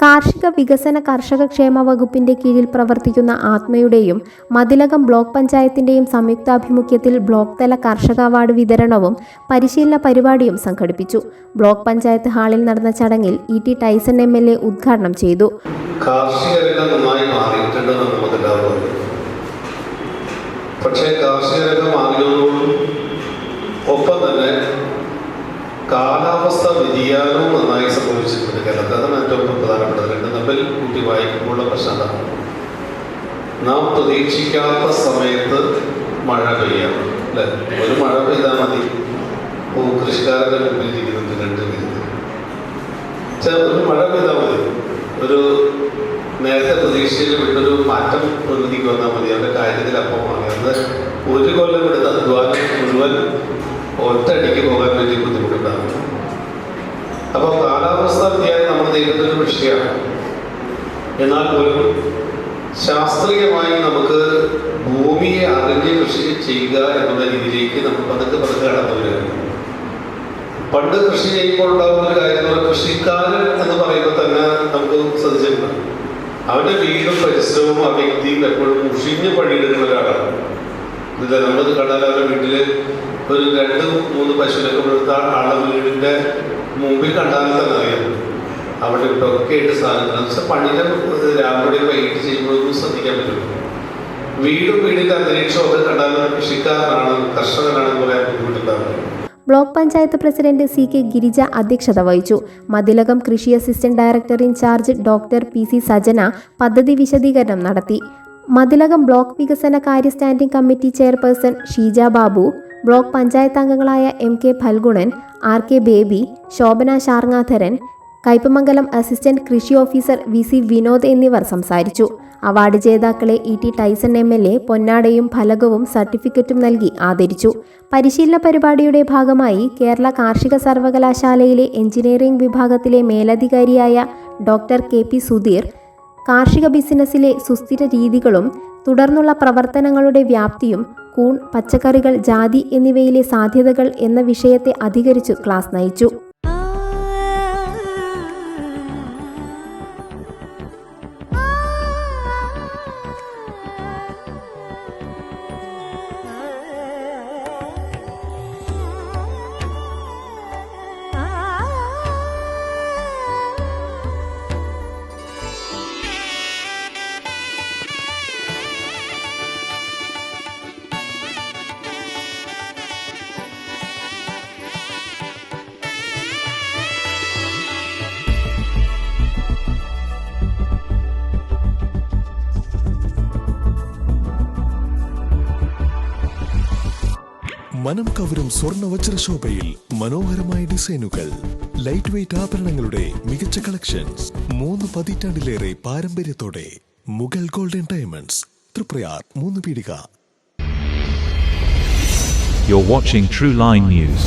കാർഷിക വികസന കർഷക ക്ഷേമ വകുപ്പിന്റെ കീഴിൽ പ്രവർത്തിക്കുന്ന ആത്മയുടെയും മതിലകം ബ്ലോക്ക് പഞ്ചായത്തിന്റെയും സംയുക്താഭിമുഖ്യത്തിൽ ബ്ലോക്ക് തല കർഷക അവാർഡ് വിതരണവും പരിശീലന പരിപാടിയും സംഘടിപ്പിച്ചു. ബ്ലോക്ക് പഞ്ചായത്ത് ഹാളിൽ നടന്ന ചടങ്ങിൽ ഇ.ടി. Tyson MLA. ഉദ്ഘാടനം ചെയ്തു. കാർഷിക രംഗം നന്നായി മാറിയിട്ടുണ്ടെന്ന് നമുക്കെല്ലാവരും അറിയാം. പക്ഷേ കാർഷിക രംഗം മാറിയതോടും ഒപ്പം തന്നെ കാലാവസ്ഥ വ്യതിയാനവും നന്നായി സംഭവിച്ചിട്ടുണ്ട്. കേരളത്തിൽ അതാണ് ഏറ്റവും പ്രധാനപ്പെട്ടത്. രണ്ടും തമ്മിൽ കൂട്ടി വായിക്കുമ്പോഴുള്ള പ്രശ്നമാണ്. നാം പ്രതീക്ഷിക്കാത്ത സമയത്ത് മഴ പെയ്യാം, അല്ലേ? ഒരു മഴ പെയ്താൽ മതി കൃഷിക്കാരൻ്റെ മുമ്പിൽ ഇരിക്കുന്നുണ്ട് രണ്ട് വിധത്തിൽ. ഒരു മഴ പെയ്താൽ മതി, ഒരു നേരത്തെ പ്രതീക്ഷയിൽ വിട്ടൊരു മാറ്റം പ്രകൃതിക്ക് വന്നാൽ മതി. അവരുടെ കാര്യത്തിൽ അപ്പമാണ് അത് ഒരു കൊല്ലം എടുത്ത് അധ്വാനം മുഴുവൻ ഒറ്റയടിക്ക് പോകാൻ വലിയ ബുദ്ധിമുട്ടുണ്ടാകും. അപ്പോൾ കാലാവസ്ഥ വ്യതിയാനം നമ്മൾ നേരിടുന്ന ഒരു വിഷയമാണ്. എന്നാൽ പോലും ശാസ്ത്രീയമായി നമുക്ക് ഭൂമിയെ അറിഞ്ഞ് കൃഷി ചെയ്യുക എന്നുള്ള രീതിയിലേക്ക് നമ്മൾ പതുക്കെ കടന്നു വരികയാണ്. പണ്ട് കൃഷി ചെയ്യുമ്പോൾ ഉണ്ടാകുന്ന ഒരു കാര്യം, കൃഷിക്കാരൻ എന്ന് പറയുമ്പോൾ തന്നെ നമുക്ക് ശ്രദ്ധിച്ചിട്ടുണ്ട്, അവൻ്റെ വീടും പരിസരവും ആ വ്യക്തിയും എപ്പോഴും മുഷിഞ്ഞ് പണിയെടുക്കുന്ന ഒരാളാണ്. എന്നിട്ട് നമ്മളത് കണ്ടാൽ അവരുടെ വീട്ടിൽ ഒരു 2-3 പശുവിനൊക്കെ കൊടുത്ത ആളെ വീടിൻ്റെ മുമ്പിൽ കണ്ടാൽ തന്നെ അറിയാം അവിടെ ഇട്ടൊക്കെ ആയിട്ട് സാധനങ്ങൾ. പക്ഷെ പണിയുടെ രാവിലെ വൈകിട്ട് ചെയ്യുമ്പോഴൊന്നും ശ്രദ്ധിക്കാൻ പറ്റും. വീടിൻ്റെ അന്തരീക്ഷവും ഒക്കെ കണ്ടാൽ കൃഷിക്കാരനാണ്, കർഷകനാണെന്ന് പറയാൻ ബുദ്ധിമുട്ടുണ്ടാകും. Block panchayat president C K. Girija അധ്യക്ഷത വഹിച്ചു. മതിലകം കൃഷി assistant director in-charge doctor P C. Sajana പദ്ധതി വിശദീകരണം നടത്തി. മതിലകം ബ്ലോക്ക് വികസന കാര്യ standing committee chairperson Sheeja Babu, block panchayat അംഗങ്ങളായ M K. Phalgunan, R K. Baby, Shobhana Sarngadharan, Kaipamangalam assistant കൃഷി ഓഫീസർ വി.സി. വിനോദ് എന്നിവർ സംസാരിച്ചു. അവാർഡ് ജേതാക്കളെ ഇ.ടി. Tyson M L A. പൊന്നാടയും ഫലകവും സർട്ടിഫിക്കറ്റും നൽകി ആദരിച്ചു. പരിശീലന പരിപാടിയുടെ ഭാഗമായി കേരള കാർഷിക സർവകലാശാലയിലെ എഞ്ചിനീയറിംഗ് വിഭാഗത്തിലെ മേലധികാരിയായ ഡോക്ടർ കെ.പി. സുധീർ കാർഷിക ബിസിനസ്സിലെ സുസ്ഥിര രീതികളും തുടർന്നുള്ള പ്രവർത്തനങ്ങളുടെ വ്യാപ്തിയും കൂൺ, പച്ചക്കറികൾ, ജാതി എന്നിവയിലെ സാധ്യതകൾ എന്ന വിഷയത്തെ അധികരിച്ചു ക്ലാസ് നയിച്ചു. മനം കവരും സ്വർണ്ണ വജ്രശോഭയിൽ മനോഹരമായ ഡിസൈനുകൾ, ലൈറ്റ് വെയ്റ്റ് ആഭരണങ്ങളുടെ മികച്ച കളക്ഷൻസ്, 3 പതിറ്റാണ്ടിലേറെ പാരമ്പര്യത്തോടെ മുഗൾ ഗോൾഡൻ ഡയമണ്ട്സ്, തൃപ്രയാർ 3 പീടിക. You're watching True Line News.